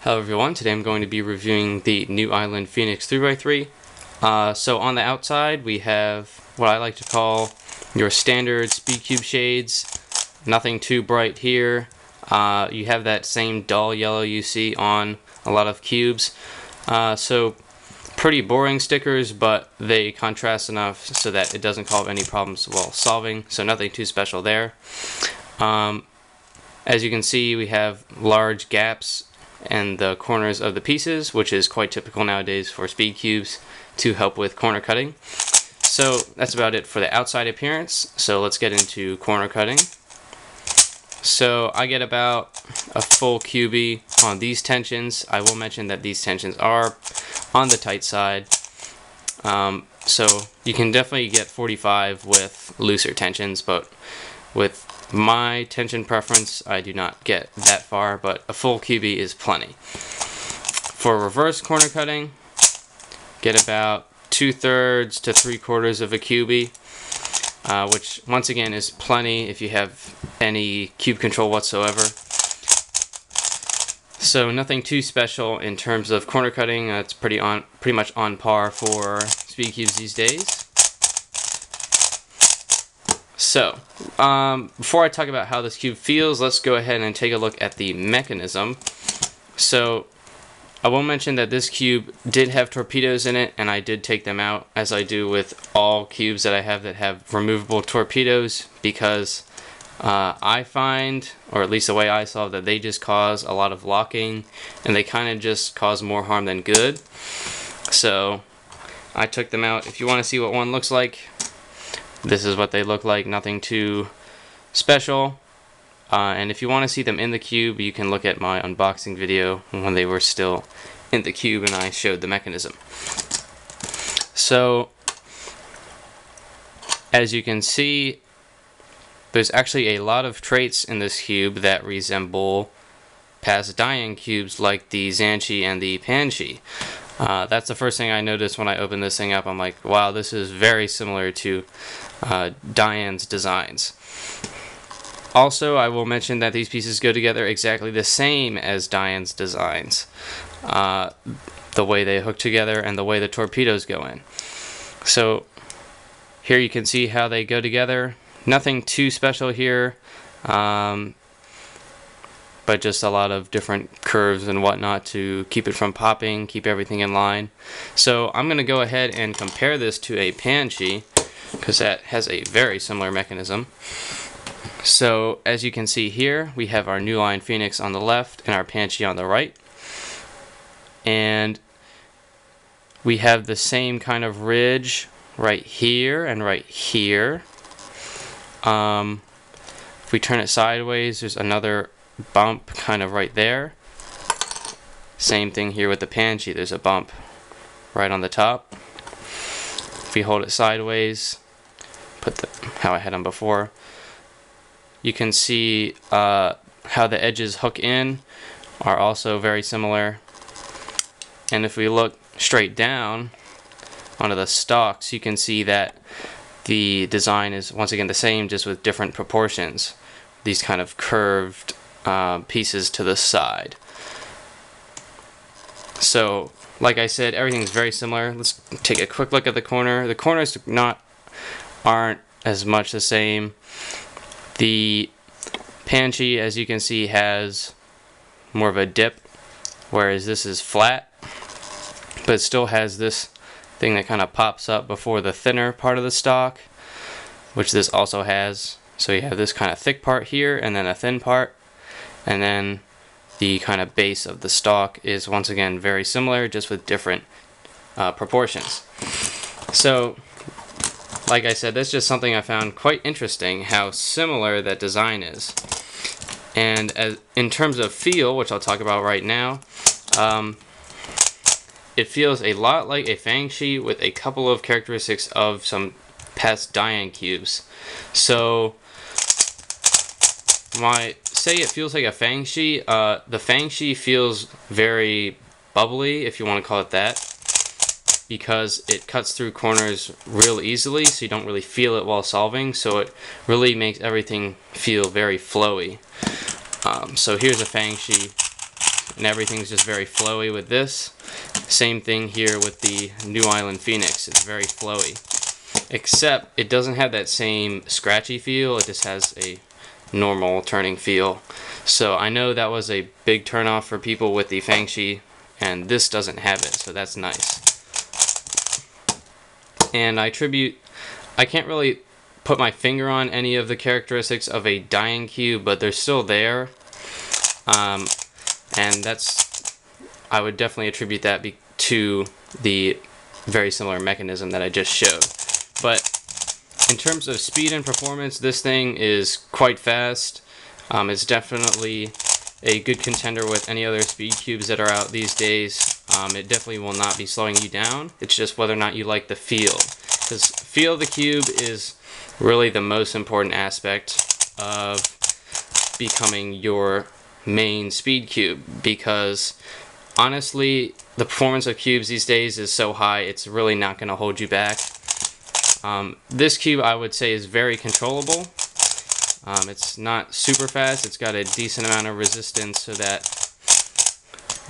Hello everyone, today I'm going to be reviewing the Newisland Phoenix 3x3. So on the outside we have what I like to call your standard speed cube shades. Nothing too bright here. You have that same dull yellow you see on a lot of cubes. So pretty boring stickers, but they contrast enough so that it doesn't cause any problems while solving, so nothing too special there. As you can see, we have large gaps and the corners of the pieces, which is quite typical nowadays for speed cubes to help with corner cutting. So that's about it for the outside appearance. So let's get into corner cutting. So I get about a full cubie on these tensions. I will mention that these tensions are on the tight side. So you can definitely get 45 with looser tensions, but with my tension preference, I do not get that far, but a full cubie is plenty. For reverse corner cutting, get about 2/3 to 3/4 of a cubie, which once again is plenty if you have any cube control whatsoever. So nothing too special in terms of corner cutting. It's pretty much on par for speed cubes these days. So, before I talk about how this cube feels, let's go ahead and take a look at the mechanism. So, I will mention that this cube did have torpedoes in it, and I did take them out, as I do with all cubes that I have that have removable torpedoes, because I find, or at least the way I saw, that they just cause a lot of locking, and they kind of just cause more harm than good. So, I took them out. If you want to see what one looks like, this is what they look like, nothing too special. And if you want to see them in the cube, you can look at my unboxing video when they were still in the cube and I showed the mechanism. So, as you can see, there's actually a lot of traits in this cube that resemble past Dian cubes like the Zanchi and the Panchi. That's the first thing I noticed when I opened this thing up. I'm like, wow, this is very similar to Dian's designs. Also, I will mention that these pieces go together exactly the same as Dian's designs. The way they hook together and the way the torpedoes go in. So, here you can see how they go together. Nothing too special here. But just a lot of different curves and whatnot to keep it from popping, keep everything in line. So I'm going to go ahead and compare this to a Panchi, because that has a very similar mechanism. So as you can see here, we have our Newisland Phoenix on the left and our Panchi on the right. And we have the same kind of ridge right here and right here. If we turn it sideways, there's another bump kind of right there. Same thing here with the Panchi, there's a bump right on the top. If we hold it sideways, how I had them before, you can see how the edges hook in are also very similar. And if we look straight down onto the stalks, you can see that the design is once again the same, just with different proportions. These kind of curved pieces to the side. So, like I said, everything's very similar. Let's take a quick look at the corner. The corners aren't as much the same. The Panchi, as you can see, has more of a dip, whereas this is flat, but it still has this thing that kind of pops up before the thinner part of the stock, which this also has. So you have this kind of thick part here and then a thin part, and then the kind of base of the stalk is once again very similar, just with different proportions. So, like I said, that's just something I found quite interesting, how similar that design is. And in terms of feel, which I'll talk about right now, it feels a lot like a Fangshi with a couple of characteristics of some past Dian cubes. So, say it feels like a Fangshi. The Fangshi feels very bubbly, if you want to call it that, because it cuts through corners real easily, so you don't really feel it while solving, so it really makes everything feel very flowy. So here's a Fangshi and everything's just very flowy with this. Same thing here with the New Island Phoenix. It's very flowy, except it doesn't have that same scratchy feel. It just has a normal turning feel. So I know that was a big turnoff for people with the Fangshi, and this doesn't have it, so that's nice. And I can't really put my finger on any of the characteristics of a Dian cube, but they're still there. And I would definitely attribute that to the very similar mechanism that I just showed. But in terms of speed and performance, this thing is quite fast. It's definitely a good contender with any other speed cubes that are out these days. It definitely will not be slowing you down. It's just whether or not you like the feel. Because feel of the cube is really the most important aspect of becoming your main speed cube, because honestly the performance of cubes these days is so high it's really not going to hold you back. This cube I would say is very controllable. It's not super fast. It's got a decent amount of resistance so that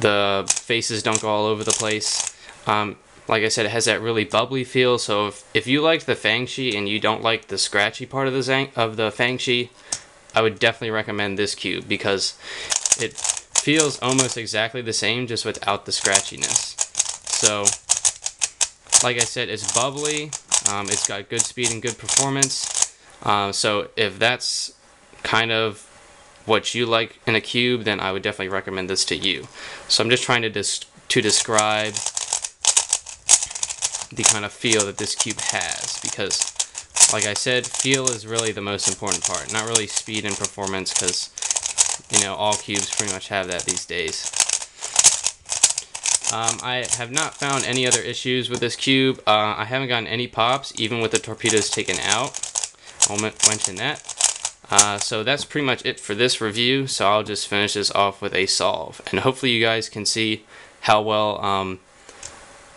the faces don't go all over the place. Like I said, it has that really bubbly feel, so if you like the Fangshi and you don't like the scratchy part of the Fangshi, I would definitely recommend this cube because it feels almost exactly the same, just without the scratchiness. So, like I said, it's bubbly, it's got good speed and good performance. So if that's kind of what you like in a cube, then I would definitely recommend this to you. So I'm just trying to describe the kind of feel that this cube has, because like I said, feel is really the most important part, not really speed and performance, because you know, all cubes pretty much have that these days. I have not found any other issues with this cube. I haven't gotten any pops, even with the torpedoes taken out. I'll mention that. So that's pretty much it for this review, so I'll just finish this off with a solve. And hopefully you guys can see how well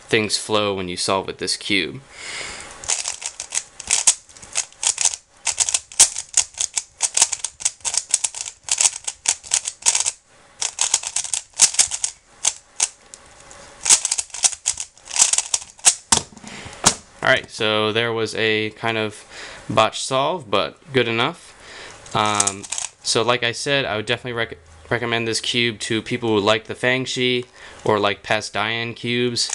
things flow when you solve with this cube. Alright, so there was a kind of botched solve, but good enough. So like I said, I would definitely recommend this cube to people who like the Fangshi or like past Dian cubes.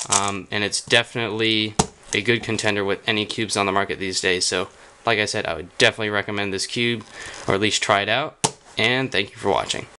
And it's definitely a good contender with any cubes on the market these days. So like I said, I would definitely recommend this cube, or at least try it out. And thank you for watching.